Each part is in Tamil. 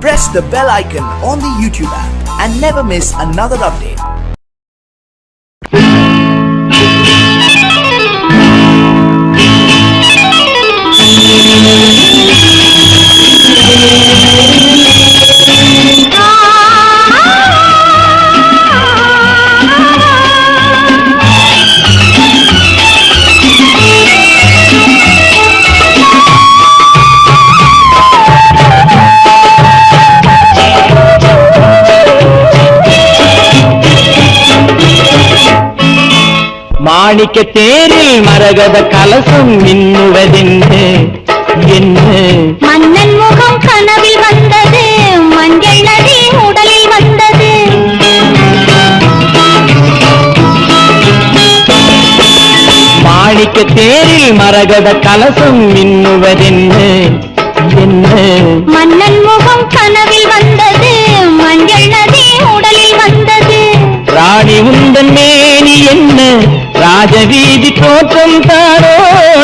Press the bell icon on the YouTube app and never miss another update. மாணிக்க தேரில் மரகத கலசம் மின்னுவதென்று என்ன மன்னன் முகம் கனவில் வந்தது, மஞ்சள் நதி உடலில் வந்தது. மாணிக்க தேரில் மரகத கலசம் மின்னுவதென்று என்ன மன்னன் முகம் கனவில் வந்தது, மஞ்சள் நதி உடலில் வந்தது. ராணி உந்தன் மேனி என்ன ராஜவீதி தோற்றம் தாரோ,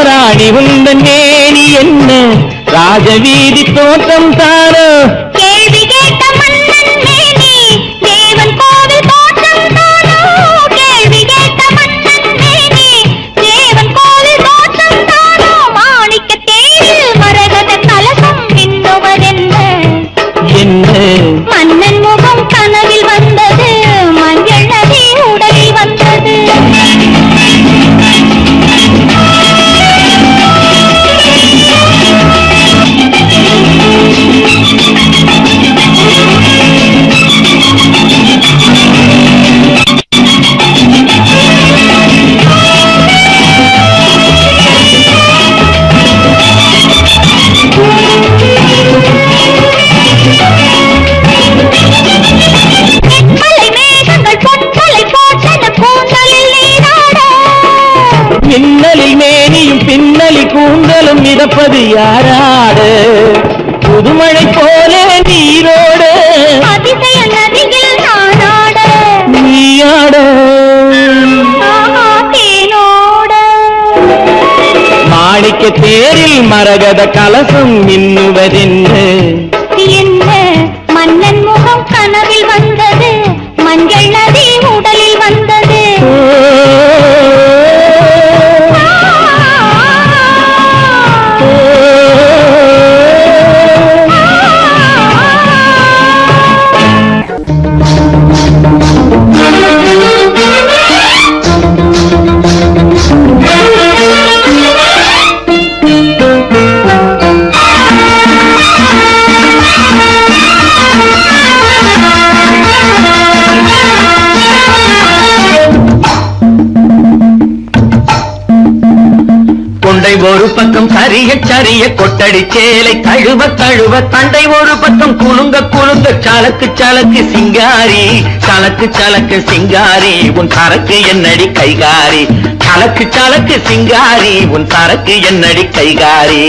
ராணி உந்தன் மேனி என்ன ராஜவீதி தோற்றம் தாரோ. கேள்வி கேட்ட மன்னன் மேனி தேவன் கோவில் தோற்றம் தாரோ, கேள்வி கேட்ட மன்னன் மேனி தேவன் கோவில் தோற்றம் தாரோ. மாணிக்க தேரில் மரகத கலசம் மின்னுவதென்ன என்ன மன்னன் முகம் கனவில் வந்தது, மஞ்சள் நதி உடலில் வந்தது. பின்னலில் மேனியும் பின்னலில் கூந்தலும் மிதப்பது யாராடு, புதுமழை போல நீரோடு அதிசய நதியில் நானாட நீயாட தேனோட. மாணிக்க தேரில் மரகத கலசம் மின்னுவதென்று என்ன மன்னன் முகம் கனவில் வந்தது, மஞ்சள் நதி உடலில் வந்தது. கொண்டை ஒரு பக்கம் சரிய சரிய கொட்டடி சேலை தழுவ தழுவ, தண்டை ஒரு பக்கம் குலுங்க குலுங்க, சலக்கு சலக்கு சிங்காரி சலக்கு சலக்கு சிங்காரி உன் சரக்கு என்னடி கைகாரி, சலக்கு சலக்கு சிங்காரி உன் சரக்கு என்னடி கைகாரி.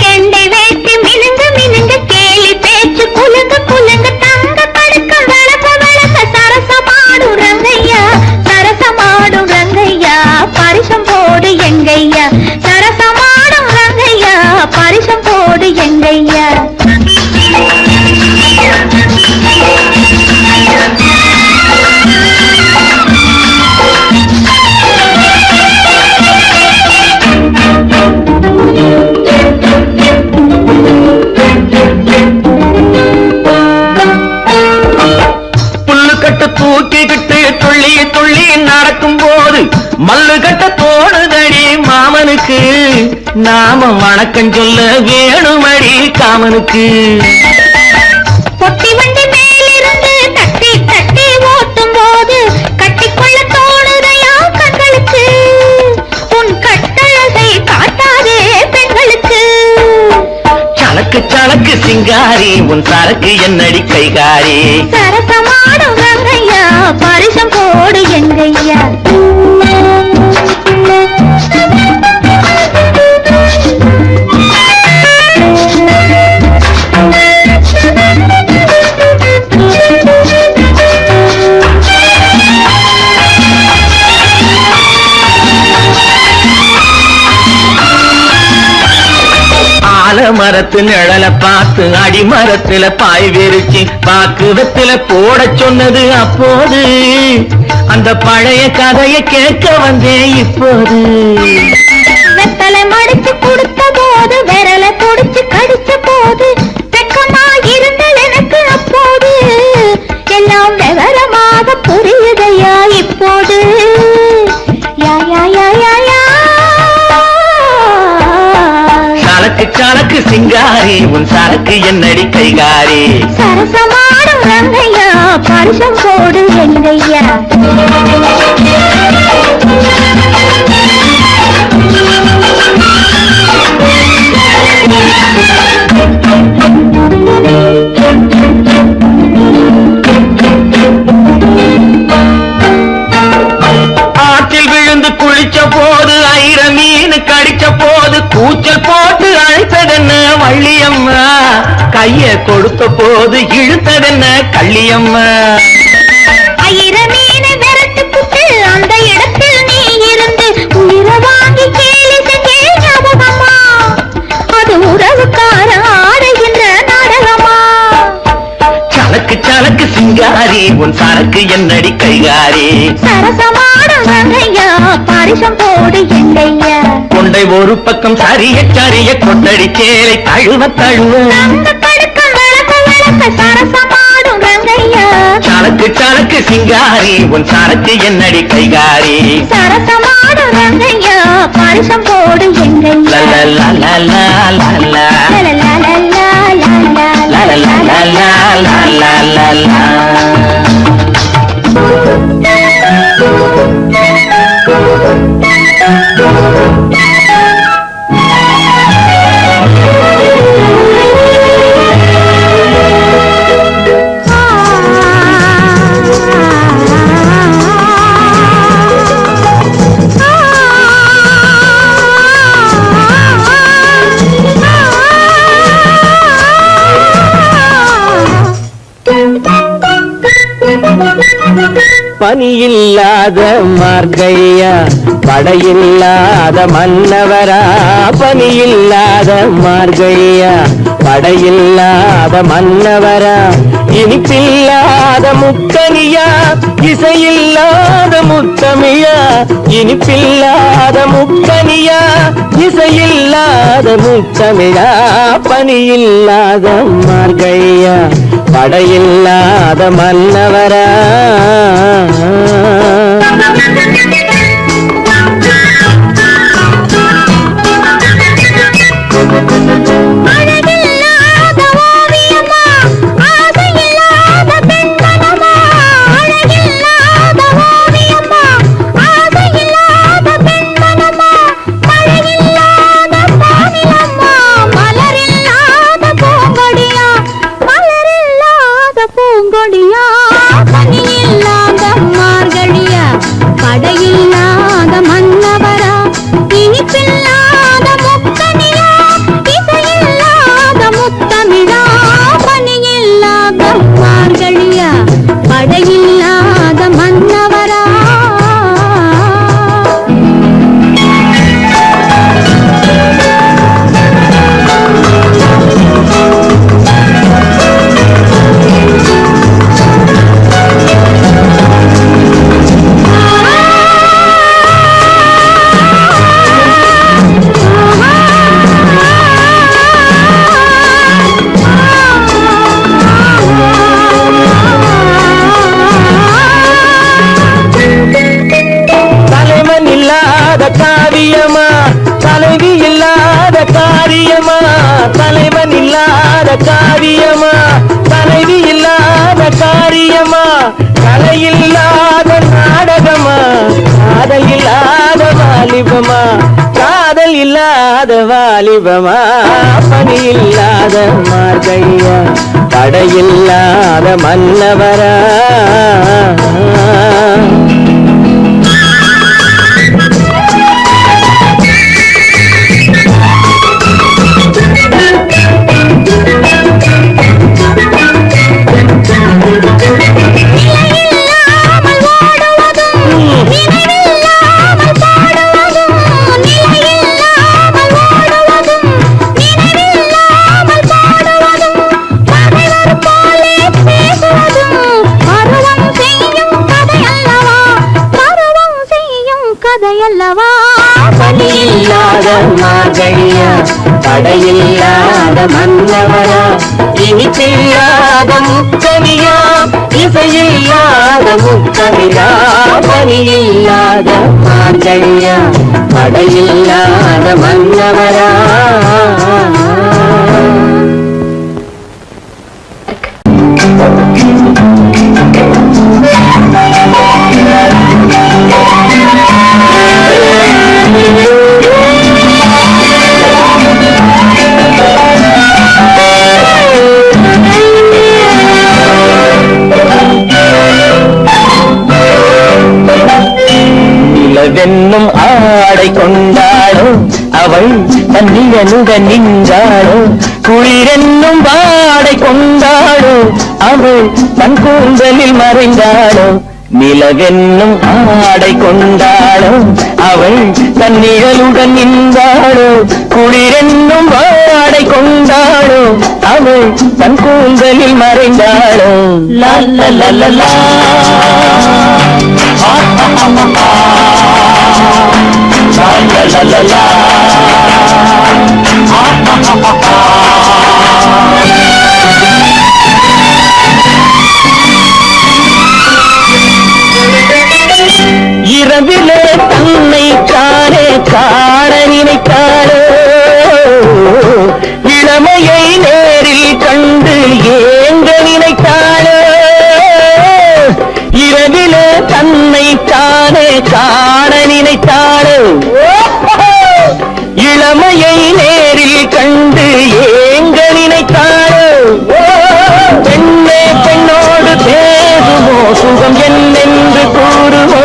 கெண்டை வேட்டி மினுங்கு மினுங்கு, கேலி பேச்சு குலுங்கு குலுங்கு, தங்க படுக்கம் வளப்ப வளப்ப, சரசமாடும் ரங்கையா சரசமாடும் ரங்கையா, பரிசம் போடு எங்கையா, சரசமாடும் ரங்கையா பரிசம் போடு எங்கையா. புல்லுக்கட்டு தூக்கிக்கிட்டு துள்ளி துள்ளி நடக்கும் போது மல்லுக்கட்ட தோடுதடி மாமனுக்கு, நாம வணக்கம் சொல்ல வேணுமடி காமனுக்கு. பொட்டி வண்டி மேலிருந்து தட்டி தட்டி ஓட்டும் போது கட்டிக்கொள்ள தோணுதையா கண்களுக்கு, உன் கட்டழகை காட்டாதே பெண்களுக்கு. சலக்கு சலக்கு சிங்காரி உன் சரக்கு என்னடி கைகாரி, சரசமாடும் ரங்கையா பரிசம் போடு எங்கையா. ஆலமரத்து நிழல பார்த்து அடிமரத்துல பாய் விரிச்சு பாக்குவத்துல போட சொன்னது அப்போது அந்த பழைய கதையை கேட்க வந்தேன் இப்போது வெத்தலை மடிச்சு கொடுத்த போது விரலை பொடிச்சு கடிச்ச போது வெக்கமா இருந்த எனக்கு அப்போது எல்லாம் விவரமாக புரியுதையா இப்போது யா யா யா யா யா சரக்கு சரக்கு சிங்காரி உன் சரக்கு என்னடி கைகாரி சரசமாடும் ரங்கையா பரிசம் போடு எங்கையா ஆற்றில் விழுந்து குளிச்ச போது ஐர மீன் கடிச்ச போது கூச்சல் போட்டு அழைத்ததென்ன வள்ளியம்மா கைய கொடுத்த போது இழுத்ததென்ன கள்ளியம்மா ஐர மீனை விரட்டு புட்டு அந்த இடத்தில் நீ இருந்து உயிர வாங்கி கேலி செஞ்சே ஞாபகமா அது உறவுக்கார ஆடுகின்ற நாடகமா சலக்கு சலக்கு சிங்காரி உன் சரக்கு என்னடி கைகாரி சரசமாடும் ரங்கையா பரிசம் போடு எங்கையா கொண்டை ஒரு பக்கம் சரிய சரிய கொண்டடி சேலை தழுவ தழுவ தங்க கடுக்கம் விளக்க விளக்க சரசமாடும் ரங்கையா சலக்கு சலக்கு சிங்காரி உன் சரக்கு என்னடி கைகாரி சரசமாடும் ரங்கையா பரிசம் போடு எங்கையா லலலலலலலா. லலலலலலலலா. பனியில்லாத மார்கையா படையில்லாத மன்னவரா பனியில்லாத மார்கையா படையில்லாத மன்னவரா இனிப்பில்லாத முக்கனியா இசையில்லாத முத்தமிழா இனிப்பில்லாத முக்கனியா இசையில்லாத முத்தமிழா பனியில்லாத மார்கையா படையில்லாத மன்னவரா அழகில்லாத ஓவியமா ஆசையில்லாத பெண்மனமா அழகில்லாத ஓவியமா ஆசையில்லாத பெண்மனமா மழையில்லாத பானிலம்மா மலரில்லாத பூங்கொடியா மலரில்லாத பூங்கொடியா பனியில்லாத மார்கழியா படையில்லாத மன்னவரா இனிப்பில்லாத முக்கனியா இசையில்லாத முத்தமிழா பனியில்லாத மார்கழியா படையில்லாத மன்னவரா தலைவன் இல்லாத காரியமா தலைவி இல்லாத காரியமா தலைவன் இல்லாத காரியமா தலைவி இல்லாத காரியமா கலையில்லாத நாடகமா காதல் இல்லாத வாலிபமா காதல் இல்லாத வாலிபமா பணி இல்லாத மார்கையா படையில்லாத மன்னவரா நிலையில்லாமல் ஓடுவதும் நினைவில்லாமல் பாடுவதும் நிலையில்லாமல் ஓடுவதும் நினைவில்லாமல் மார்கழியா தடையில்லாத மன்னவரா இனிப்பில்லாத முக்கவியா இசையில்லாத முக்கவியா பனியில்லாத மார்கழியா தடையில்லாத மன்னவரா நிலவென்னும் ஆடை கொண்டாளோ அவள் தன்னியனுடன் நின்றாளோ குளிரென்னும் வாடை கொண்டாளோ அவள் தன் கூந்தலில் மறைந்தாளோ நிலவென்னும் ஆடை கொண்டாளோ அவள் தன் நிழலுடன் நின்றாளோ குளிரென்னும் வாடை கொண்டாளோ அவள் தன் கூந்தலில் மறைந்தாளோ லல்லலலலா இரவிலே தன்னை காணே காண நினைத்தாளோ இளமையை நேரில் கண்டு ஏங்க நினைத்தாளோ இரவிலே தன்னை காணே காண நினைத்தாளோ இளமையை நேரில் கண்டு ஏங்க நினைத்தாளோ பெண்ணே பெண்ணோடு பேசுமோ சுகம் என்னென்று கூறுமோ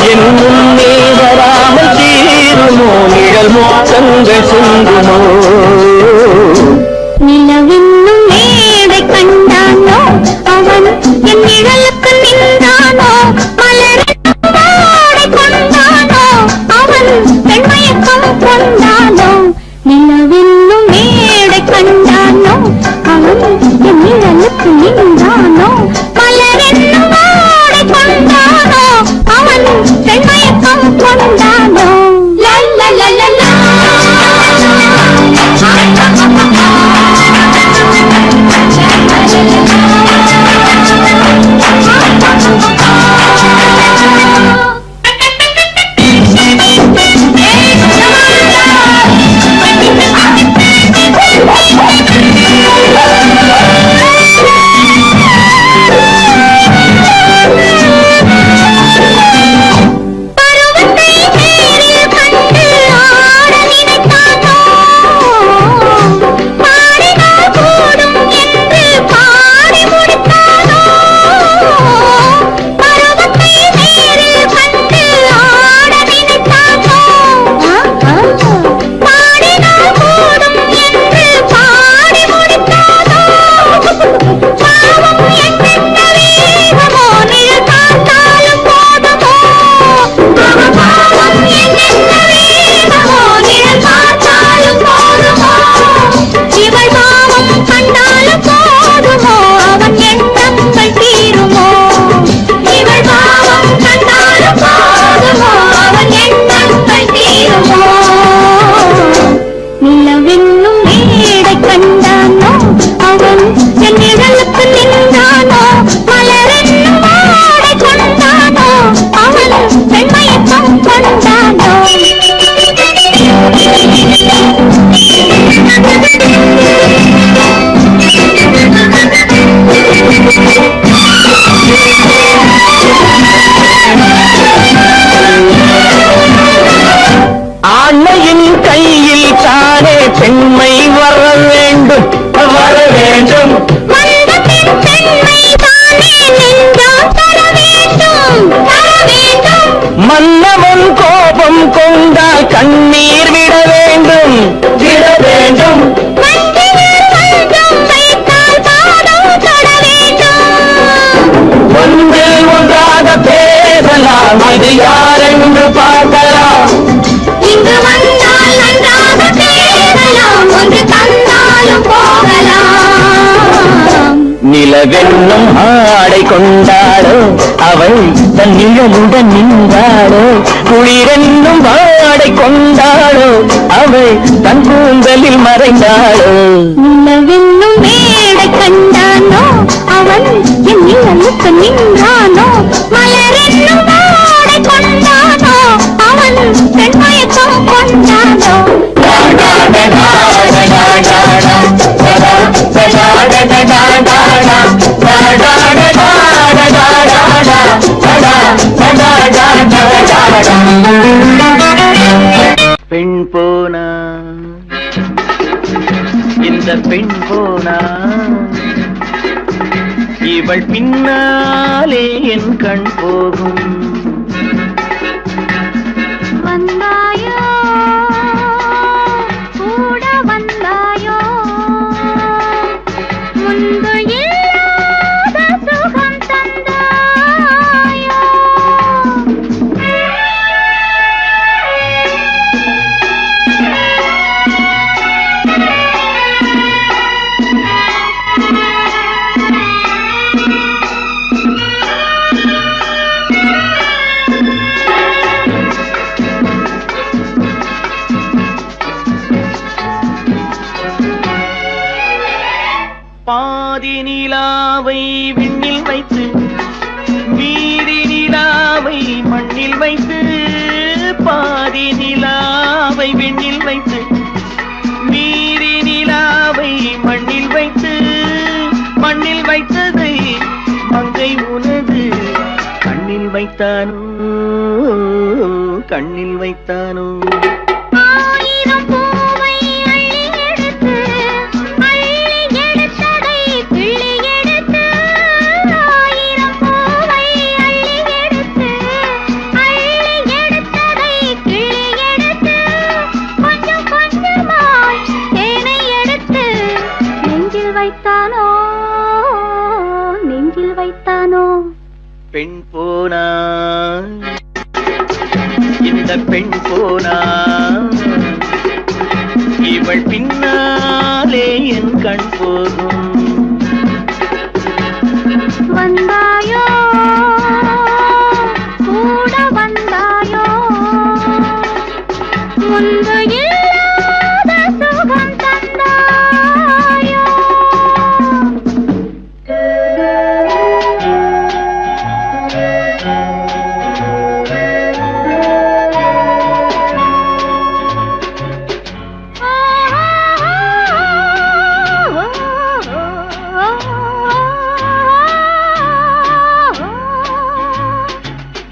என் முன்னே வராமல் தீருமோ நிழல் மோசங்கள் சிந்துமோ நிலவென்னும் மேடை கண்டானோ அவன் என் நிழலுக்கு நின்றானோ மலரென்னும் பாடை கொண்டானோ அவன் பெண்மயக்கம் கொண்டானோ நிலவென்னும் மேடை கண்டானோ அவன் என் நிழலுக்கு நின்றானோ மலரென்னும் பாடை கொண்டானோ அவன் பெண்மயக்கம் கொண்டானோ லல்லலலலா பெண்மை வர வேண்டும் வர வேண்டும் மன்னவன் கோபம் கொண்டால் கண்ணீர் விட வேண்டும் விட வேண்டும் ஒன்றில் ஒன்றாக பேசலாம் அது யாரென்று பார்க்கலாம் இங்கு வந்தால் நன்றாக பேசலாம் ஒன்று தந்தாலும் போகலாம் நிலவென்னும் ஆடை கொண்டாளோ அவள் தன் நிழலுடன் நின்றாளோ குளிரென்னும் ஆடை கொண்டாளோ அவள் தன் கூந்தலில் மறைந்தாளோ நிலவென்னும் மேடை கண்டானோ அவன் என் நிழலுக்கு நின்றானோ மலரென்னும் ஆடை கொண்டானோ அவன் பெண்மயக்கம் கொண்டானோ பெண் போனா இந்த பெண் போனா இவள் பின்னாலே என் கண் போகும் வந்தாயோ கூட வந்தாயோ முன்பு இல்லாத சுகம் தந்தாயோ பாதி நிலாவை விண்ணில் வைத்து மீதி நிலாவை மண்ணில் வைத்து பாதி நிலாவை விண்ணில் வைத்து மீதி நிலாவை மண்ணில் வைத்து மண்ணில் வைத்ததை மங்கை உனது கண்ணில் வைத்தானோ கண்ணில் வைத்தானோ ஆயிரம் பூவை அள்ளி எடுத்து அள்ளி எடுத்ததை கிள்ளி எடுத்து ஆயிரம் பூவை அள்ளி எடுத்து அள்ளி எடுத்ததை கிள்ளி எடுத்து கொஞ்சம் கொஞ்சமாய் தேனை எடுத்து நெஞ்சில் வைத்தானோ நெஞ்சில் வைத்தானோ பெண் போனா இந்த பெண் போனா இவள் பின்னாலே என் கண் போகும் வந்தாயோ கூட வந்தாயோ முன்பு இல்லாத சுகம் தந்தாயோ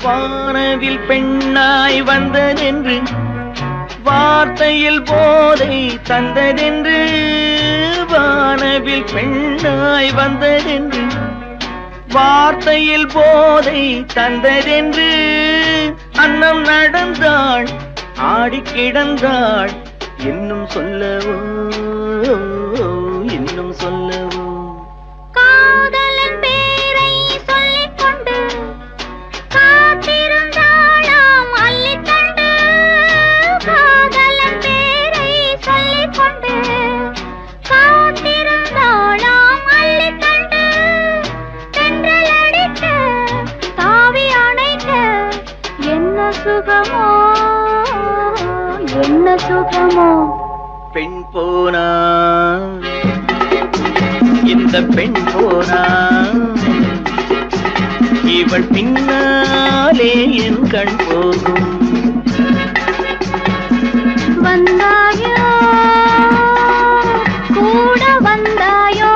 வானவில் பெண்ணாய் வந்ததென்று வார்த்தையில் போதை தந்ததென்று வானவில் பெண்ணாய் வந்ததென்று வார்த்தையில் போதை தந்ததென்று அன்னம் நடந்தாள் ஆடி கிடந்தாள் இன்னும் சொல்லவோ இன்னும் சொல்லவோ காதலன் பேரை சொல்லிக் கொண்டு காத்திருந்தாளாம் அள்ளிக்கண்டு காதலன் பேரை சொல்லிக் கொண்டு காத்திருந்தாளாம் அள்ளிக்கண்டு தென்றல் அடிக்க தாவி அணைக்க என்ன சுகமோ என்ன சுகமோ பெண் போனா இந்த பெண் போனா இவள் பின்னாலே என் கண் போகும் வந்தாயோ கூட வந்தாயோ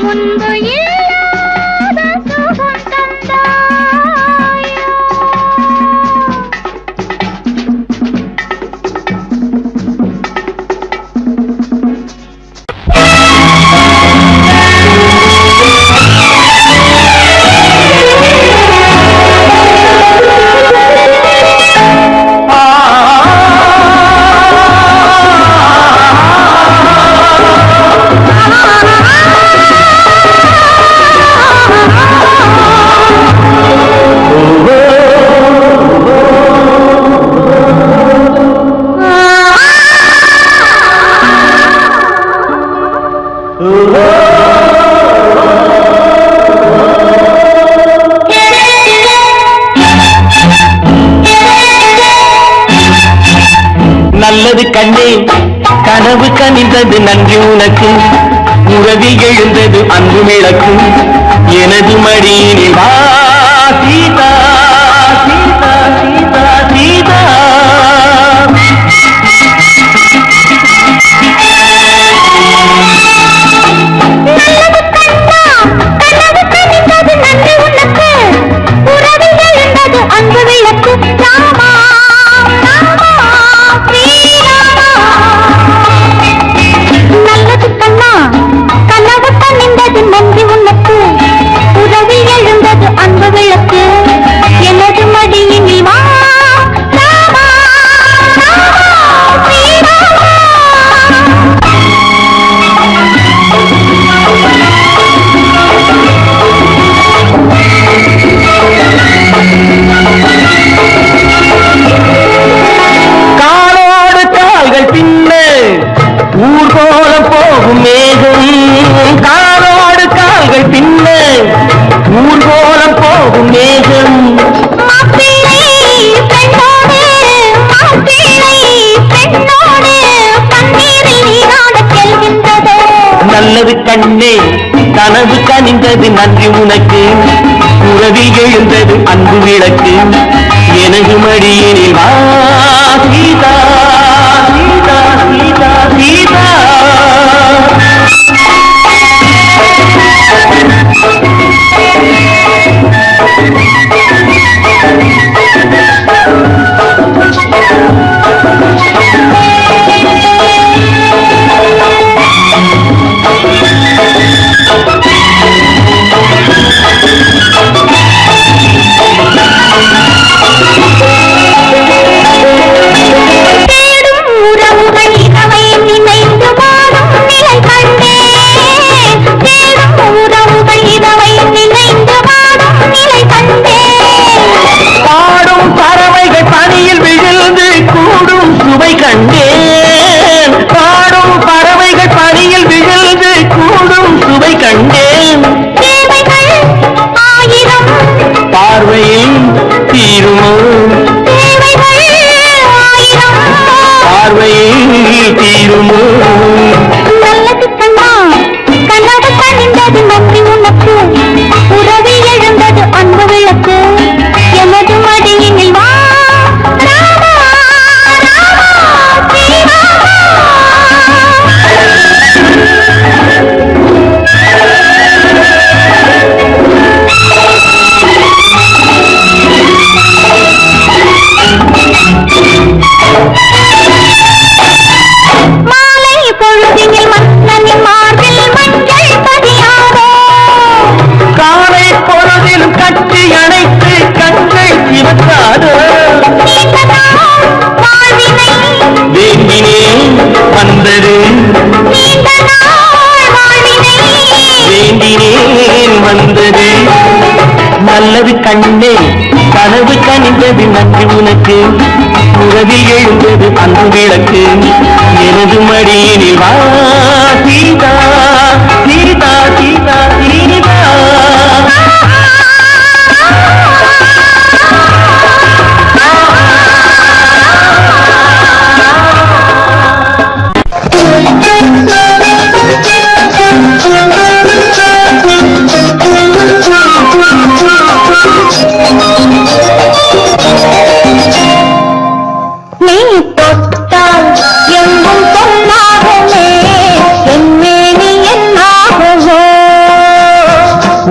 முன்பு இல்லாத சுகம் தந்தாயோ நல்லது கண்டே கனவு கனிந்தது நன்றி உனக்கு உறவில் எழுந்தது அன்பு விளக்கு எனது மடியினில் வா சீதா சீதா சீதா சீதா அன்பு விளக்கு ராமா ராமா ஸ்ரீராமா நல்லது கண்ணா கனவு கனிந்தது நன்றி உனக்கு உறவில் எழுந்தது அன்பு விளக்கு எனது மடியினில் வா ராமா ராமா ஸ்ரீராமா காலோடு கால்கள் பின்ன ஊர்கோலம் போகும் மேகம் காலோடு கால்கள் பின்ன ஊர்கோலம் போகும் மேகம் மாப்பிள்ளை பெண்ணோடு மாப்பிள்ளை பெண்ணோடு பன்னீரில் நீராடச் செல்கின்றதோ நல்லது கண்ணே கனவு கனிந்தது நன்றி உனக்கு உறவில் எழுந்தது அன்பு விளக்கு எனது மடியினில் வா சீதா சீதா சீதா சீதா நல்லது கண்ணே கனவு கனிந்தது நன்றி உனக்கு உறவில் எழுந்தது அன்பு விளக்கு எனது மடியினில் வா சீதா சீதா சீதா சீதா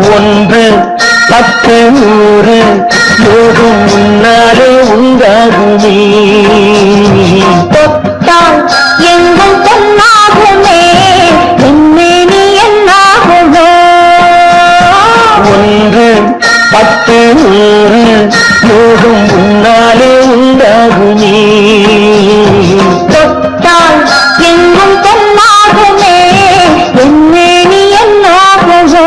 ஒன்று பத்து நூறு யோகம் முன்னாலே உண்டாகுமே தொட்டால் எங்கும் பொன்னாகுமே உண்மைனி என்னாகுமோ ஒன்று பத்து நூறு யோகம் முன்னாலே உண்டாகுமே தொட்டால் எங்கும் பொன்னாகுமே உண்மைனி என்னாகுமோ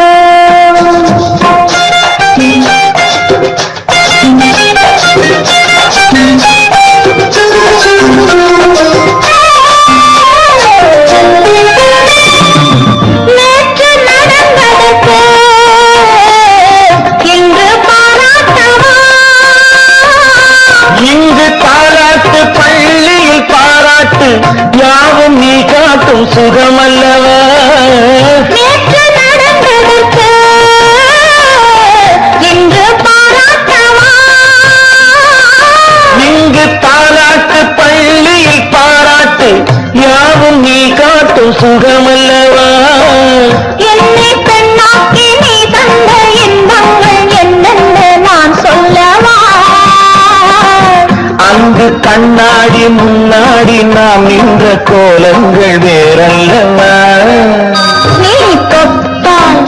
சுகமல்லவா என்னை பெண்ணாக்கி நீ தந்த இன்பங்கள் என்னென்ன நான் சொல்லவா அங்கு கண்ணாடி முன்னாடி நாம் நின்ற கோலங்கள் வேறல்லவா நீ தொட்டால்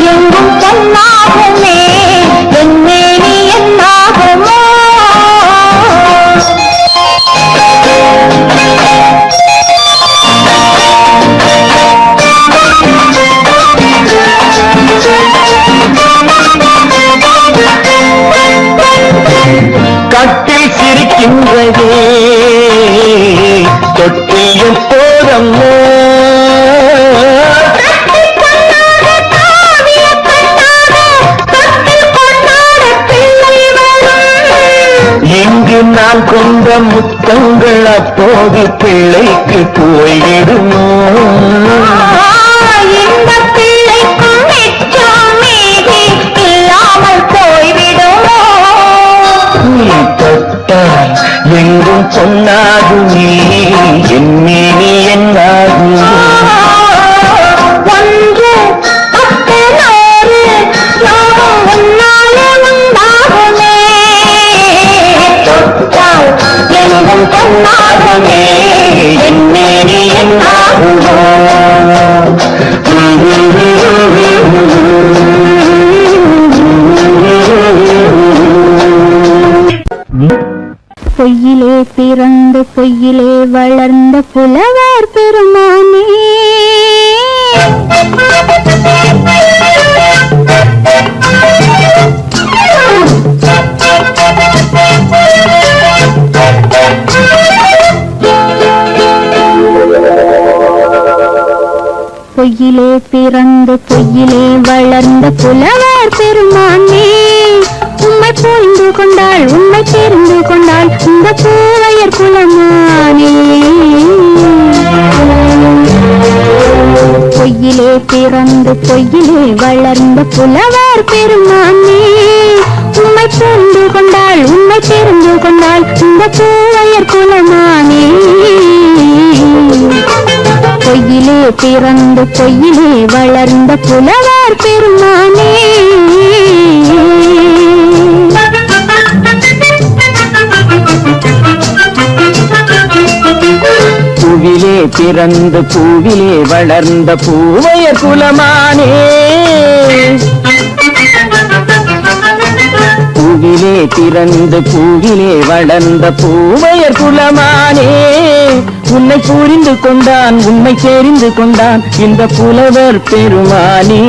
எங்கும் பொன்னாகுமே என்னே நீ என்னாகுமோ கட்டில் சிரிக்கின்றதே தொட்டில் போதம்மோ இங்கு நான் கொண்ட முத்தங்கள் அப்போது பிள்ளைக்கு போய்விடுமோ இந்த பிள்ளைக்கும் மிச்சம் மீதி இல்லாமல் போய்விடுமோ நீ தொட்டால் எங்கும் பொன்னாகுமே என்னே நீ என்னாகும் ஒன்று பத்து நூறு யோகம் உன்னாலே உண்டாகுமே தொட்டால் எங்கும் பொன்னாகுமே என்னே நீ என்னாகுமோ பொய்யிலே பிறந்து பொய்யிலே வளர்ந்த புலவர் பெருமானே பொய்யிலே பிறந்து பொய்யிலே வளர்ந்த புலவர் பெருமானே உம்மை புரிந்து கொண்டாள் உண்மை தெரிந்து கொண்டாள் இந்த பூவையர் குலமானே பொய்யிலே பிறந்து பொய்யிலே வளர்ந்த புலவர் பெருமானே உம்மை புரிந்து கொண்டாள் உண்மை தெரிந்து கொண்டாள் இந்த பூவையர் குலமானே பொய்யிலே பிறந்து பொய்யிலே வளர்ந்த புலவர் பெருமானே பூவிலே பிறந்து பூவிலே வளர்ந்த பூவையர் குலமானே பூவிலே பிறந்து பூவிலே வளர்ந்த பூவையர் குலமானே உன்னை புரிந்து கொண்டான் உண்மை தெரிந்து கொண்டான் இந்த புலவர் பெருமானே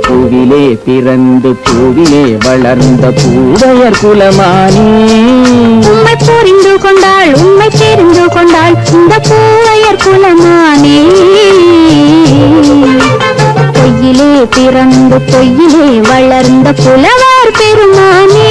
பூவிலே பிறந்து பூவிலே வளர்ந்த பூவையர் குலமானே உண்மை புரிந்து கொண்டாள் உண்மை தெரிந்து கொண்டாள் இந்த பூவையர் குலமானே பொய்யிலே பிறந்து பொய்யிலே வளர்ந்த புலவர் பெருமானே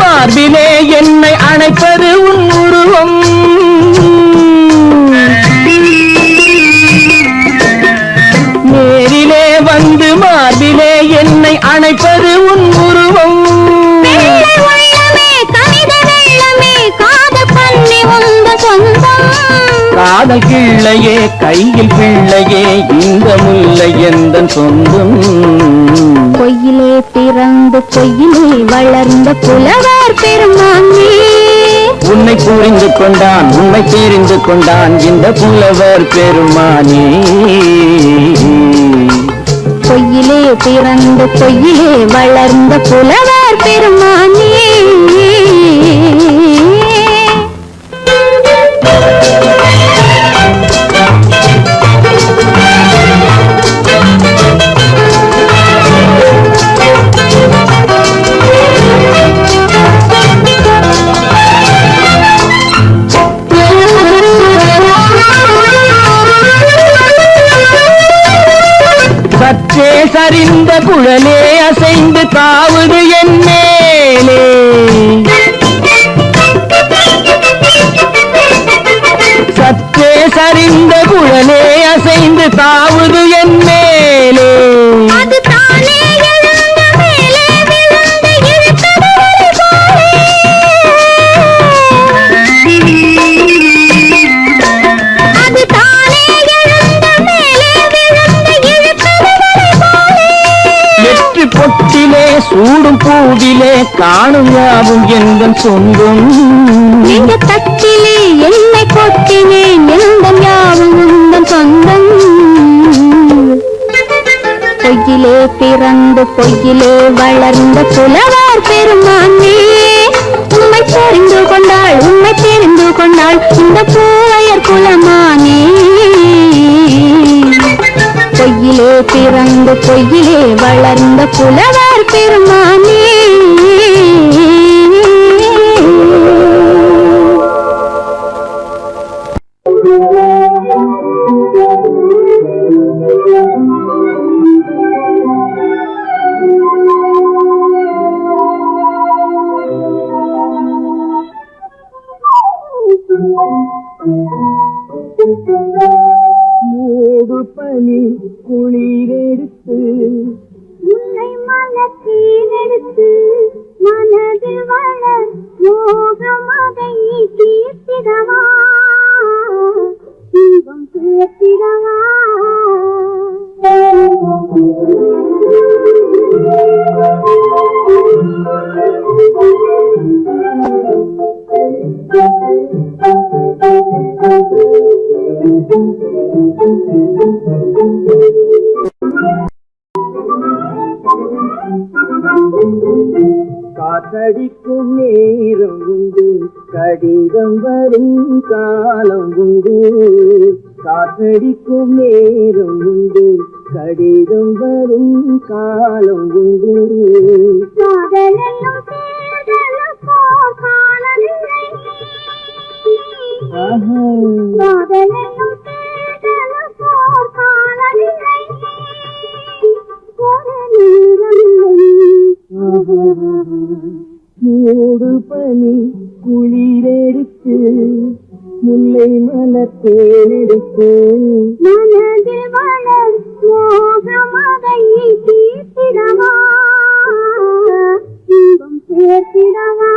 மார்பிலே என்னை அணைப்பது உன் உருவம் நேரிலே வந்து மார்பிலே என்னை அணைப்பது உன் உருவம் காதல் கிள்ளையே கையில் பிள்ளையே இந்த முல்லை எந்தன் சொந்தம் பொய்யிலே பிறந்து பொய்யிலே வளர்ந்த புலவர் பெருமானே உன்னை புரிந்து கொண்டான் உண்மை தெரிந்து கொண்டான் இந்த புலவர் பெருமானே பொய்யிலே பிறந்து பொய்யிலே வளர்ந்த புலவர் பெருமானே சற்றே சரிந்த குழலே அசைந்து தாவுது என் மேலே சற்றே சரிந்த குழலே அசைந்து தாவுது என் மேலே அது தானே எழுந்த மேலே விழுந்து இழுத்தது அது தானே எழுந்த மேலே விழுந்து இழுத்தது எட்டு பொட்டிலே சூடும் பூவிலே காணும் யாவும் எந்தன் சொந்தம் இந்த தட்டிலே என்னை கொட்டினேன் எந்தன் யாவும் உந்தன் சொந்தம் பொய்யிலே பிறந்து பொய்யிலே வளர்ந்த புலவர் பெருமானே உண்மை தெரிந்து கொண்டாள் இந்த பூவையர் குலமானே பொய்யிலே பிறந்து பொய்யிலே வளர்ந்த புலவர் பெருமானே மூடு பனி குளிரெடுத்து உன்னை மனத்தீனெடுத்து மனதில் வளர் மோகமதை தீர்த்திடவா இன்பம் சேர்த்திடவா காத்தடிக்கும் நேரம் உண்டு கடிதம் வரும் காலம் உண்டு காத்தடிக்கும் நேரம் உண்டு கடிதம் வரும் காலம் உண்டு காதலென்னும் தேடலுக்கோர் காலமில்லை காதலென்னும் தேடலுக்கோர் காலமில்லை ஒரு நேரமில்லை மூடு பனி குளிரெடுத்து முல்லை மலத்தேனெடுத்து மனதில் வளர் மோகமதை தீர்த்திடவா இன்பம் சேர்த்திடவா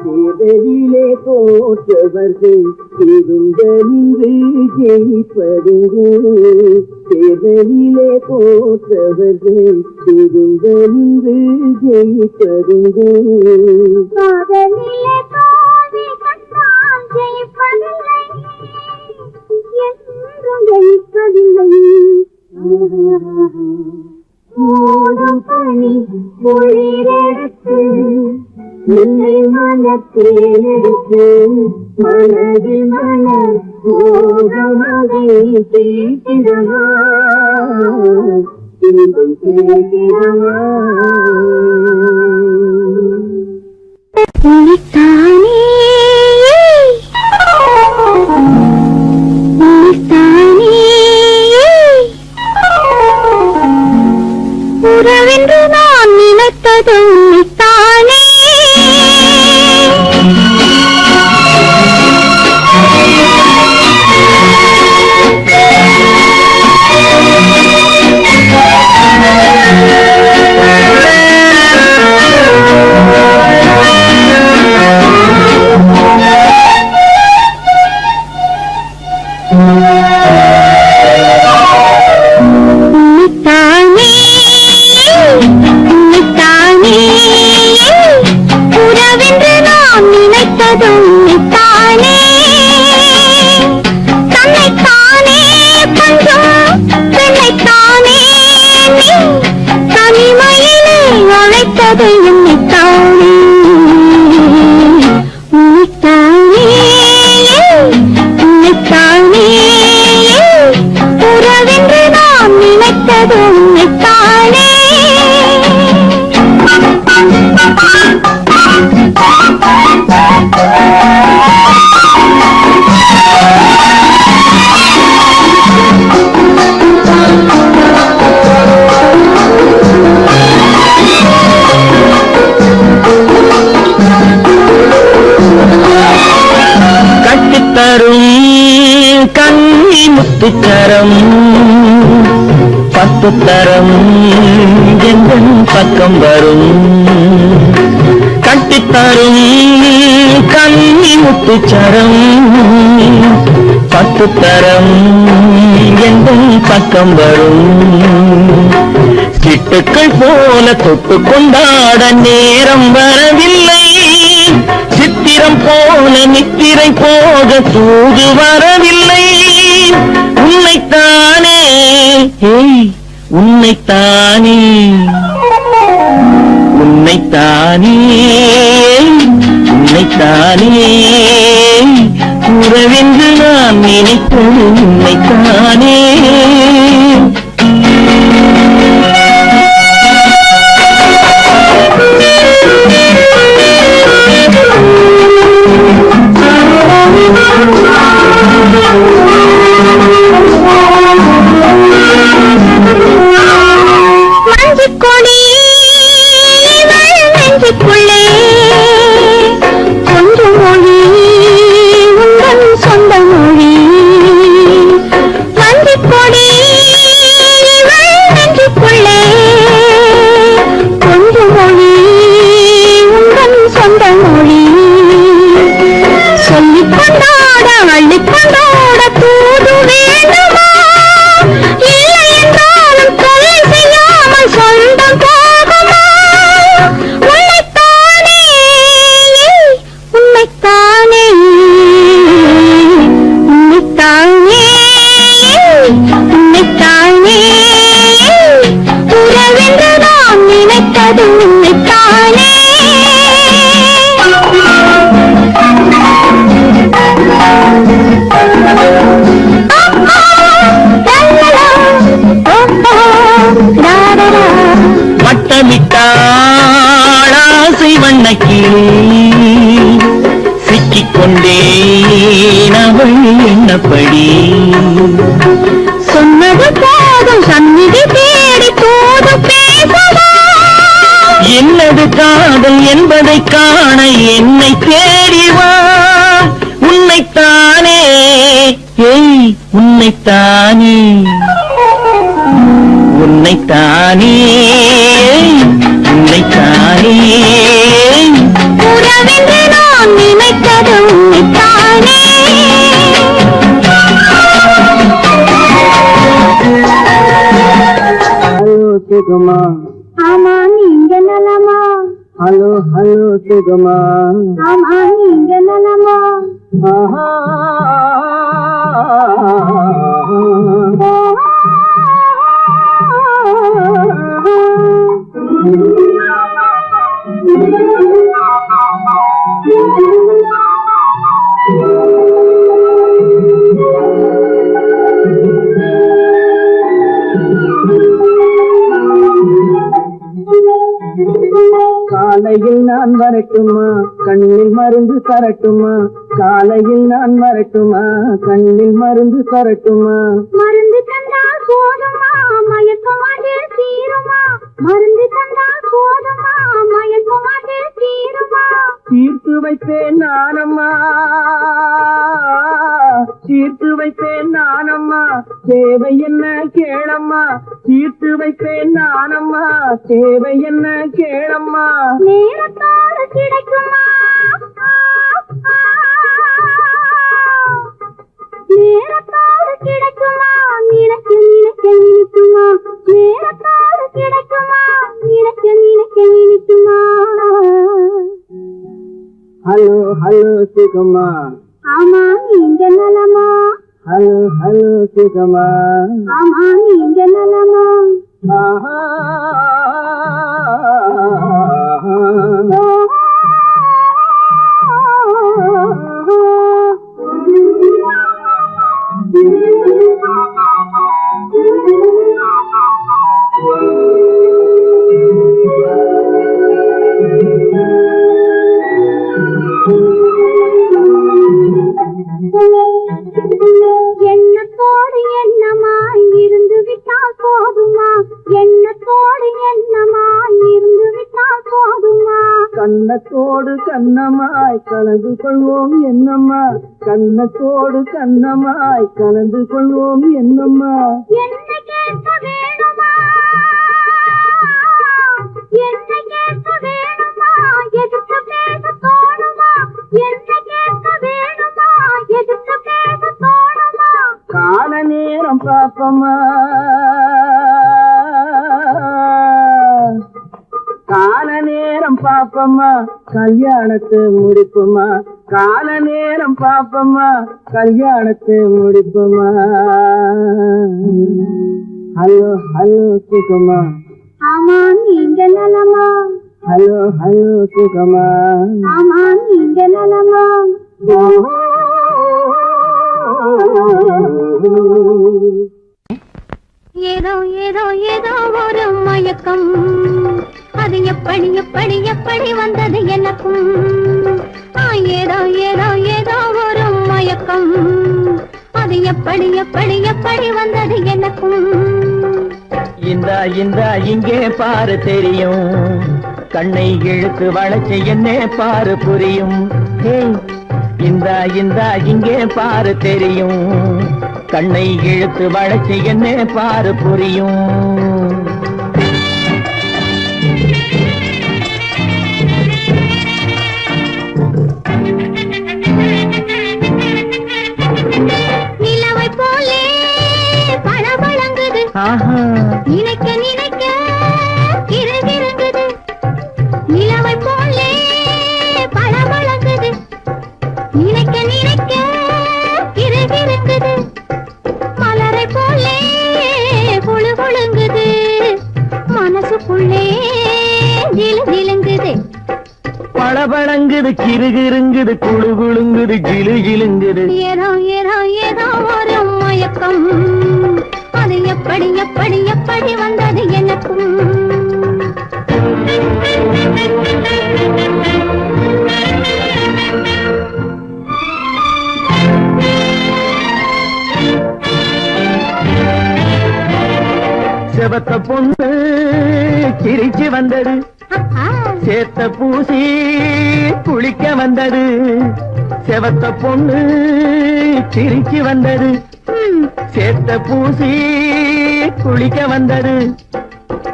தேர்தலிலே தோற்றவர்கள் இருந்த நின்று ஜெயிப்பதுங்கு தேர்தலிலே தோற்றவர்கள் இருந்த நின்று ஜெயிப்பதுங்கு காதலிலே தோல்வி கண்டால் ஜெயிப்பதில்லை என்றும் ஜெயிப்பதில்லை மூடும் பனி குளிரெடுத்து என்னை மனத்தேனெடுத்து மனதில் மலர் மோகமதை தீர்த்திடவா இன்பம் சேர்த்திடவா உனித்தானே உறவென்று நான் நினைத்தது உன்னைத்தானே உன்னைத்தானே தரும் கண்ணி முத்துச்சரம் 10 தரம் எங்கள் பக்கம் வரும் கட்டித்தரும் கண்ணி முத்துச்சரம் 10 தரம் எங்கள் பக்கம் வரும் சிட்டுக்கள் போல தொட்டு கொண்டாட நேரம் வரவில்லை சித்திரம் போல நித்திரை போக தூது வரவில்லை உன்னைத்தானே உன்னைத்தானே உன்னைத்தானே உன்னைத்தானே உறவென்று நான் நினைப்பது உன்னைத்தானே மஞ்சுக்கொடி நெஞ்சுக்குள்ளே கொஞ்சம் மொழி உங்கள் சொந்த மொழி மஞ்சுக்கொடி நெஞ்சுக்குள்ளே கொஞ்சம் மொழி உங்கள் சொந்த மொழி சொல்லிக் கொண்டாட அள்ளிக் கொண்டாட தூது வேண்டுமா இல்லை என்றாலும் தொலை செய்யாமல் சொந்தம் போகுமா உன்னைத்தானே உன்னைத்தானே உன்னைத்தானே உன்னைத்தானே உறவென்று நான் நினைத்தது உன்னைத்தானே வட்டமிட்டாள் ஆசை வண்ணக்கிளி சிக்கிக்கொண்டேன் அவள் எண்ணப்படி சொன்னது போதும் சந்நிதி தேடி தூது பேசவா என்னது காதல் என்பதை காண என்னை தேடிவா உன்னைத்தானே உன்னைத்தானே உன்னைத்தானே உன்னைத்தானே உறவென்று நான் நினைத்தது உன்னைத்தானே ஹலோ சுகமா ஆமா நீங்க நலமா ஹலோ ஹலோ சுகமா ஆமா நீங்க நலமா காலையில் நான் வரட்டுமா கண்ணில் மருந்து தரட்டுமா காலையில் நான் வரட்டுமா கண்ணில் மருந்து தரட்டுமா மருந்து தந்தால் போதுமா மயக்கம் அதில் தீருமா மருந்து தந்தால் போதுமா மயக்கம் அதில் தீருமா தீர்த்து வைப்பேன் நானம்மா தீர்த்து வைப்பேன் நானம்மா தேவை என்ன கேளம்மா தீர்த்து வைப்பேன் நானம்மா தேவை என்ன கேளம்மா நேரத்தோடு கிடைக்குமா நேரத்தோடு கிடைக்குமா நினைக்க நினைக்க நினைக்குமா நேரத்தோடு கிடைக்குமா நினைக்க நினைக்க நினைக்குமா ஹலோ ஹலோ சுகமா ஆமா நீங்க நலமா ஹலோ ஹலோ சுகமா ஆமா நீங்க நலமா எண்ணத்தோடு எண்ணமாய் இருந்து விட்டால் போதுமா எண்ணத்தோடு எண்ணமாய் இருந்து விட்டால் போதுமா கண்ணத்தோடு கண்ணமாய் கலந்து கொள்வோம் என்னம்மா, கண்ணத்தோடு கண்ணமாய் கலந்து கொள்வோம் என்னம்மா. என்ன கேட்க வேணுமா, என்ன கேட்க வேணுமா, எதுக்கு பேச தோணுமா, என்ன கேட்க வேணுமா, எதுக்கு பேச தோணுமா. கால நேரம் பாப்பமா, கால நேரம் பாப்பமா, கல்யாணத்தை முடிப்புமா, கால நேரம் பாப்பமா, கல்யாணத்தை முடிப்புமா. ஹலோ ஹலோ சுகமா, ஆமா நீங்க நலமா, ஹலோ ஹலோ சுகமா, ஆமா நீங்க நலமா. ஏதோ ஏதோ ஏதோ ஒரு மயக்கம், அது எப்படி எப்படி எப்படி வந்தது எனக்கும். ஏதோ ஏதோ ஏதோ ஒரு மயக்கம், அது எப்படி எப்படி எப்படி வந்தது எனக்கும். இந்த இங்கே பாரு தெரியும், கண்ணை இழுத்து வளைச்சு என்ன பாரு புரியும். இந்த இங்கே பாரு தெரியும், கண்ணை இழுத்து வளைச்சு என்ன பாரு புரியும். நிலவை போலே பளபளங்குது, நினைக்க நினைக்க கிறுகிறுங்குது. நிலவை போலே பளபளங்குது, நினைக்க நினைக்க கிறுகிறுங்குது. மலரை போலே குழு குழுங்குது, மனசுக்குள்ளே ஜிலு ஜிலுங்குது. பளபளங்குது கிறுகிறுங்குது குழு குழுங்குது ஜிலு ஜிலுங்குது. ஏதோ ஏதோ ஏதோ ஒரு மயக்கம், அது எப்படி எப்படி எப்படி வந்தது எனக்கும். செவத்த பொண்ணு சிரிச்சு வந்தது, சேத்த பூசி குளிக்க வந்தது. செவத்த பொண்ணு சிரிச்சு வந்தது, சேத்த பூசி குளிக்க வந்தது.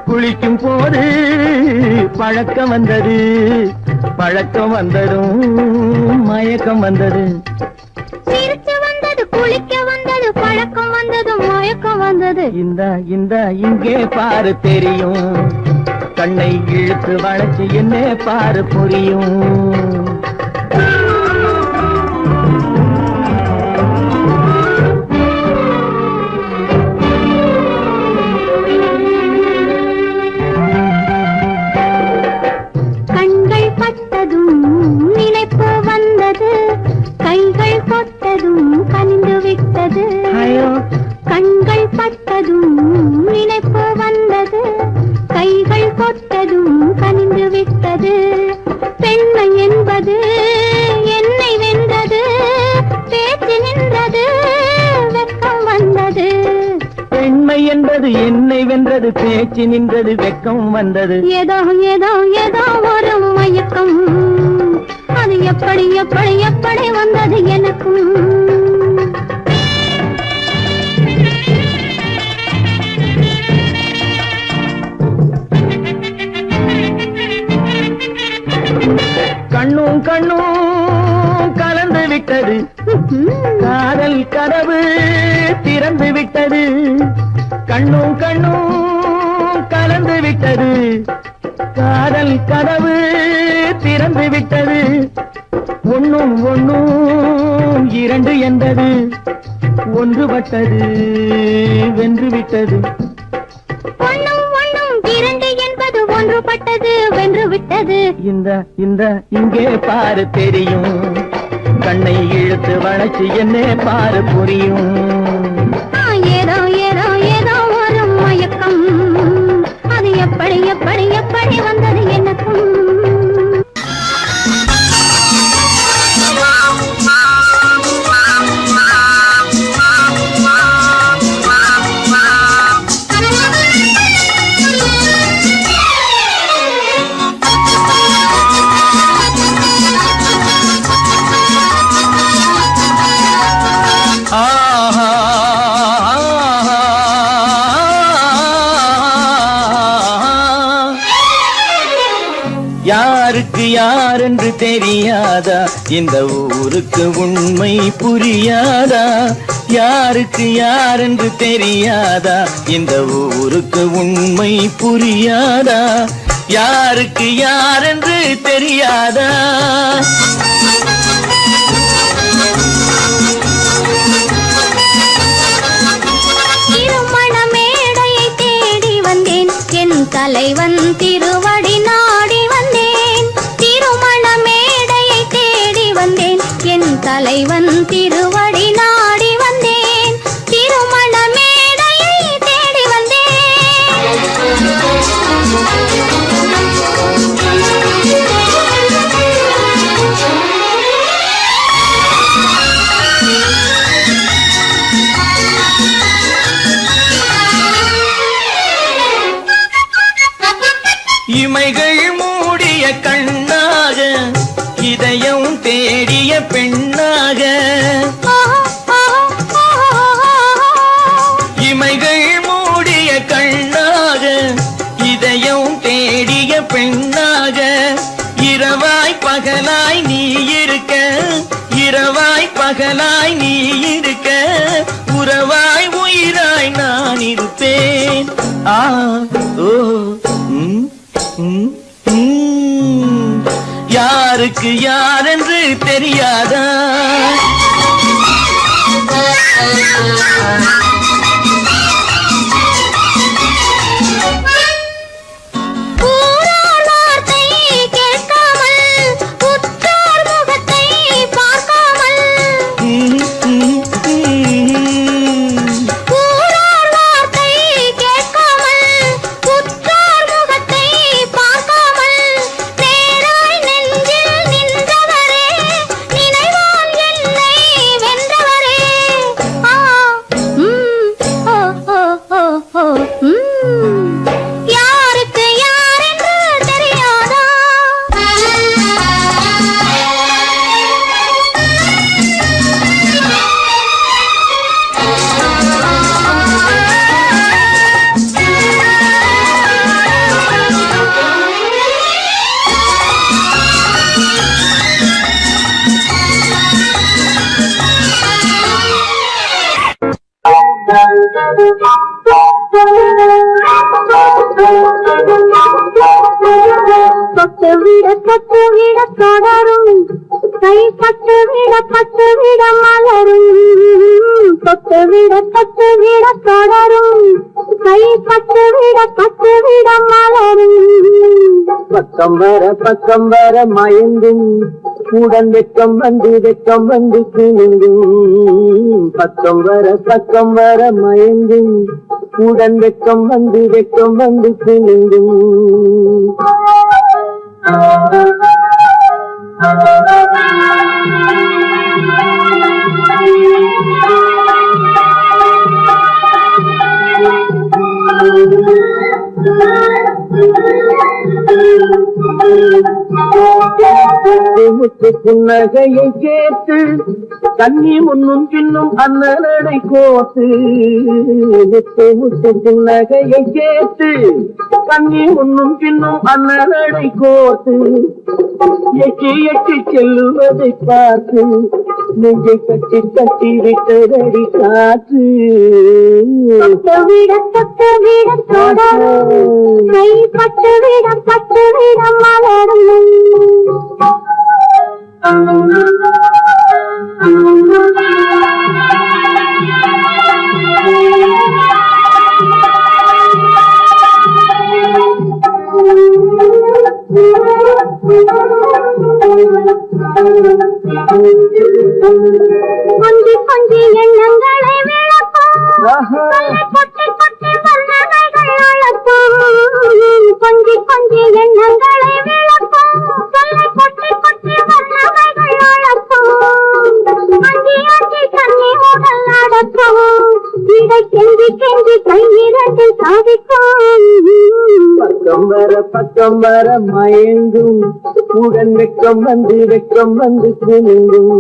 குளிக்கும் போது பழக்கம் வந்தது, பழக்கம் வந்ததும் மயக்கம் வந்தது. சிரிச்சு வந்தது, குளிக்க வந்தது, பழக்கம் வந்தது, மயக்கம் வந்தது. இந்த இங்கே பாரு தெரியும், கண்ணை இழுத்து வளைச்சு என்ன பாரு புரியும். கண்கள் பட்டதும் நினைப்பு வந்தது, கைகள் கொட்டதும் கனிந்து விட்டது. கண்கள் பட்டதும் நினைப்பு வந்தது, கைகள் கொட்டதும் கனிந்து விட்டது. பெண்மை என்பது என்னை வென்றது, பேச்சு நின்றது, வெட்கம் வந்தது. பெண்மை என்பது என்னை வென்றது, பேச்சு நின்றது, வெட்கம் வந்தது. ஏதோ ஏதோ ஏதோ ஒரு மயக்கம், அது எப்படி எப்படி எப்படி வந்தது எனக்கும். கண்ணும் கண்ணும் கலந்து விட்டது, காதல் கதவு திறந்து விட்டது. கண்ணும் கண்ணும் கலந்து விட்டது, காதல் கதவு திறந்து விட்டது. ஒன்னும் ஒன்னும் இரண்டு என்பது, ஒன்றுபட்டது வென்று விட்டது. ஒன்னும் ஒன்னும் இரண்டு என்பது ஒன்றுபட்டது வென்று விட்டது. இந்த இங்கே பாரு தெரியும், கண்ணை இழுத்து வளைச்சு என்ன பாரு புரியும். ஏதோ ஏதோ ஏதோ ஒரு மயக்கம், அது எப்படி எப்படி எப்படி வந்தது எனக்கும். யாரென்று தெரியாதா இந்த ஊருக்கு உண்மை புரியாதா யாருக்கு யாரென்று தெரியாதா இந்த ஊருக்கு உண்மை புரியாதா யாருக்கு யாரென்று தெரியாதா திருமண மேடையை தேடி வந்தேன் என் தலைவன் திருவடி நாடி வந்தேன் திருமண மேடையை தேடி வந்தேன் என் தலைவன் திருவடி நாடி வந்தேன் திருமண மேடையை தேடி இமைகள் மூடிய கண்ணாக இதயம் தேடிய பெண்ணாக இமைகள் மூடிய கண்ணாக இதயம் தேடிய பெண்ணாக இரவாய் பகலாய் நீ இருக்க இரவாய் பகலாய் நீ இருக்க உறவாய் உயிராய் நான் இருப்பேன் ஆ ஓ யாருக்கு யாரென்று தெரியாதா யாருக்கு யாரென்று தெரியாதா தொட்டுவிட தொடரும் கை பட்டுவிட மலரும் தொட்டுவிட தொடரும் கை பட்டுவிட மலரும் பக்கம் வர மயங்கும் உடன் வெக்கம் வந்து கிணுங்கும் பக்கம் வர மயங்கும் உடன் வெக்கம் வந்து கிணுங்கும் முத்து புன்னகையை கேட்டு கண்ணி முன்னும் பின்னும் அண்ணனடை கோத்து முத்து புன்னகையை கேட்டு கண்ணி முன்னும் பின்னும் அண்ணனடை கோத்து எட்டி செல்லுவதை பார்த்து நெஞ்சை கட்டி விட்டதடி காற்று தொட்டுவிட தொடரும் கை பட்டுவிட மலரும் கொஞ்சி எண்ணங்களை விளக்கும் கொட்டி வண்ணமைகள் அழக்கும் கொஞ்சி எண்ணங்களை விளக்கும் கொட்டி வண்ணமைகள் அழக்கும் அஞ்சி கண்ணி உடல் நடக்கும் இதை கெஞ்சி கை இரண்டு சாதிக்கும் பக்கம் வர மயங்கும் உடன் வெக்கம் வந்து கிணுங்கும்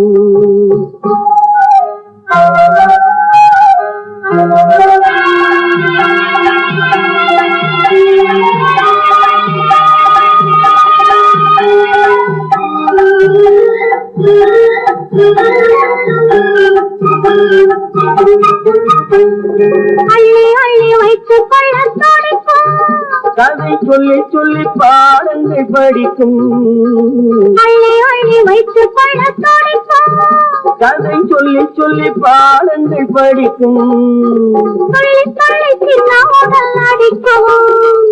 அள்ளி அள்ளி வைத்துக் கொள்ள துடிக்கும். கதை சொல்லி சொல்லி பாடங்கள் படிக்கும். அள்ளி அள்ளி வைத்துக் கொள்ள துடிக்கும். கதை சொல்லி சொல்லி பாடங்கள் படிக்கும். துள்ளி துள்ளி சின்ன உடல் அடிக்கவும்.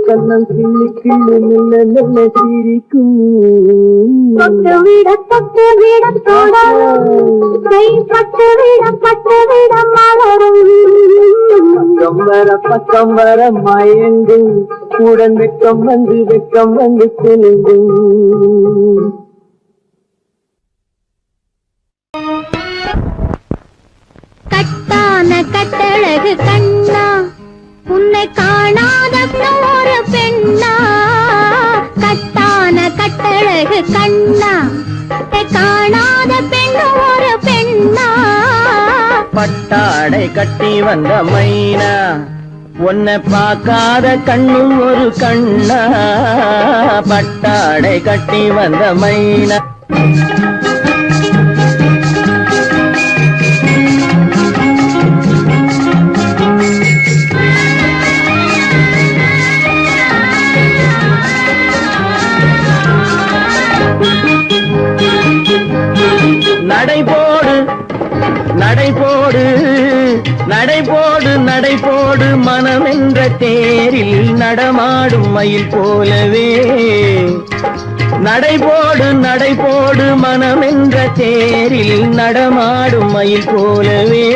கண்ணம் கிள்ளி கிள்ளி மெல்ல மெல்ல சிரிக்கும். தொட்டு விட தொட கை பட்டு விட மலரும். பக்கம் வர மயங்கும். உடன் வெக்கம் வந்து செல்லும். கட்டான கட்டழகு கண்ணா உன்னை காணாத ஒரு பெண்ணா. கட்டான கட்டழகு கண்ணா காணாத பெண் ஒரு பெண்ணா. பட்டாடை கட்டி வந்த மைனா உன்னை பார்க்காத கண்ணும் ஒரு கண்ணா. பட்டாடை கட்டி வந்த மைனா நடைபோடு நடைபோடு நடைபோடு நடைபோடு மனமென்ற தேரில் நடமாடும் மயில் போலவே. நடைபோடு நடைபோடு மனமென்ற தேரில் நடமாடும் மயில் போலவே.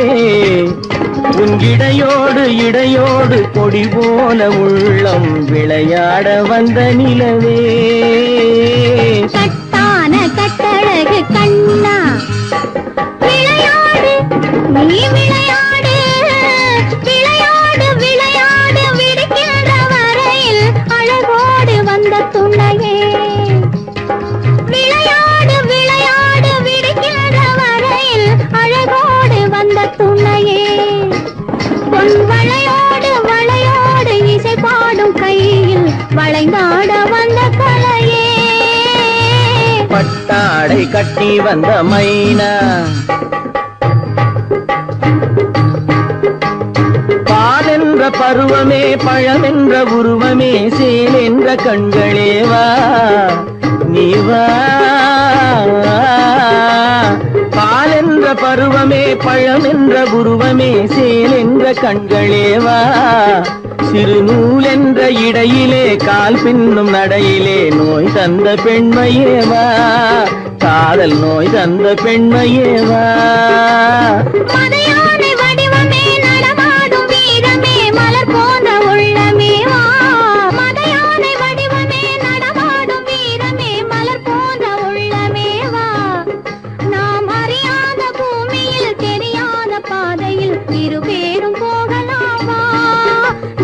உன் இடையோடு இடையோடு கொடி போல உள்ளம் விளையாட வந்த நிலவே. கட்டான கட்டழகு கண்ணா விளையாடு நீ விளையாடு. விளையாடு விளையாடு விடுக்கின்ற வரையில் அழகோடு வந்த துணையே. விளையாடு விளையாடு விடுக்கின்ற வரையில் அழகோடு வந்த துணையே. பொன் வளையோடு வளையோடு இசை பாடும் கையில் வளைந்தாட வந்த கலையே. பட்டாடை கட்டி வந்த மைனா பால் என்ற பருவமே பழமென்ற உருவமே சேல் என்ற கண்களே வா நீ வா. பால் என்ற பருவமே பழமென்ற உருவமே சேல் என்ற கண்களே வா. சிறுநூல் என்ற இடையிலே கால் பின்னும் நடையிலே நோய் தந்த பெண்மையேவா. காதல் நோய் தந்த பெண்மையேவா. மதையானை வடிவமே நடமாடும் வீரமே மலர் போன்ற உள்ளமேவா. மதையானை வடிவமே நடமாடும் வீரமே மலர் போன்ற உள்ளமேவா. நாம் அறியாத பூமியில் தெரியாத பாதையில் இருபேரும் போகலாமா.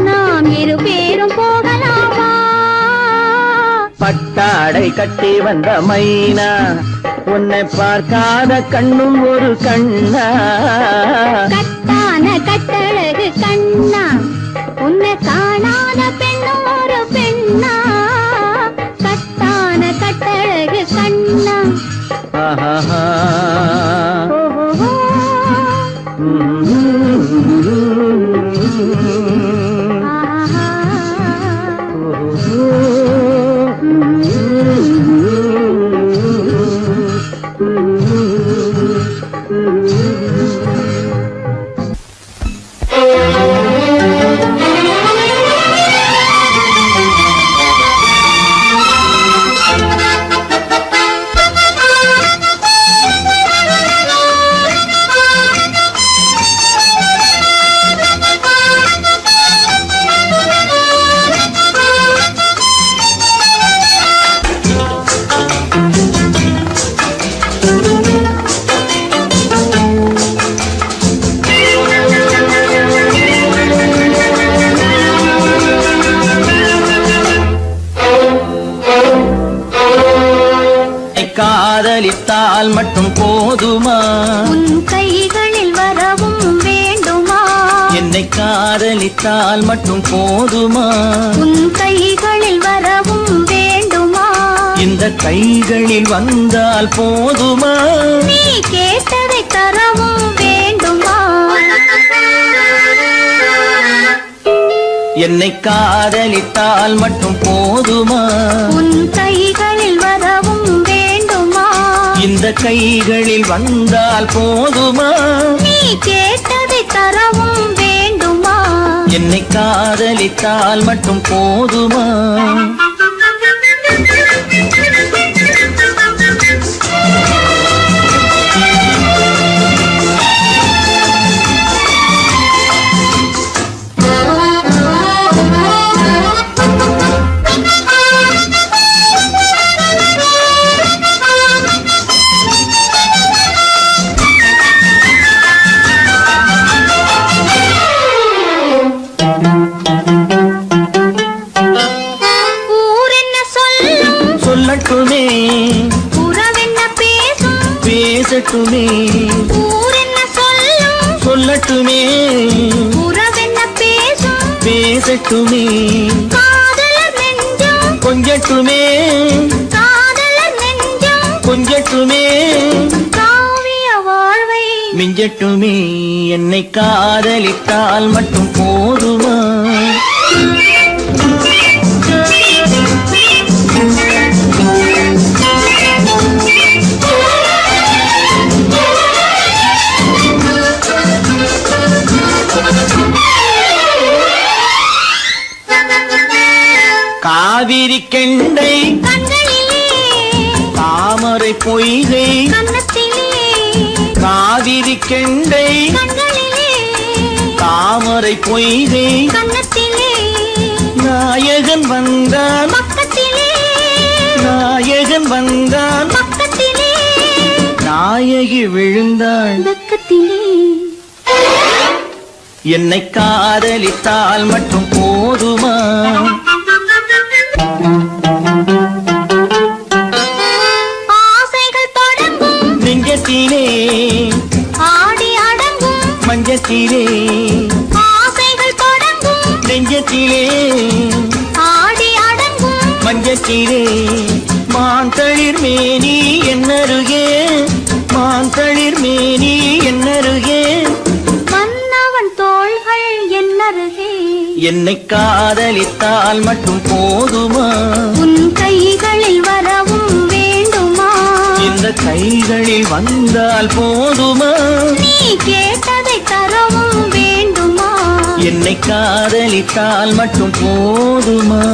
நாம் இருபேரும் போகலாமா. பட்டாடை கட்டி வந்த மைனா உன்னை பார்க்காத கண்ணும் ஒரு கண்ணா. கட்டான கட்டழகு கண்ணா உன்னை காணாத பெண்ணும் ஒரு பெண்ணா. கட்டான கட்டழகு கண்ணா. ஆஹா காதலித்தால் மட்டும் போதுமா. உன் கைகளில் வரவும் வேண்டுமா. என்னை காதலித்தால் மட்டும் போதுமா. உன் கைகளில் வரவும் வேண்டுமா. இந்த கைகளில் வந்தால் போதுமா. நீ கேட்டதை தரவும் வேண்டுமா. என்னை காதலித்தால் மட்டும் போதுமா உன் கைகளில் வரவும் வேண்டுமா இந்த கைகளில் வந்தால் போதுமா நீ கேட்டதை தரவும் வேண்டுமா என்னை காதலித்தால் மட்டும் போதுமா சொல்லட்டுமே உறவென்ன பேசும் பேசட்டுமே ஊரென்ன சொல்லும் சொல்லட்டுமே உறவென்ன பேசும் பேசட்டுமே காதலர் நெஞ்சம் கொஞ்சட்டுமே காதலர் நெஞ்சம் கொஞ்சட்டுமே காவிய வாழ்வை மிஞ்சட்டுமே என்னை காதலித்தால் மட்டும் போதுமா காவிரி கெண்டை கண்களிலே தாமரை பொய்கை கன்னத்திலே காவிரி கெண்டை கண்களிலே தாமரை பொய்கை கன்னத்திலே நாயகன் வந்தான் பக்கத்திலே நாயகன் வந்தான் பக்கத்திலே நாயகி விழுந்தாள் பக்கத்திலே என்னை காதலித்தால் மட்டும் போதுமா ஆசைகள் தொடங்கும் நெஞ்சத்திலே ஆடி அடங்கும் மஞ்சத்திலே ஆசைகள் தொடங்கும் நெஞ்சத்திலே ஆடி அடங்கும் மஞ்சத்திலே மாந்தளிர் மேனி என்னருகே மாந்தளிர் மேனி என்னருகே மன்னவன் தோள்கள் என்னருகே என்னை காதலித்தால் மட்டும் போதுமா உன் கைகளில் வரவும் வேண்டுமா இந்த கைகளில் வந்தால் போதுமா நீ கேட்டதை தரவும் வேண்டுமா என்னை காதலித்தால் மட்டும் போதுமா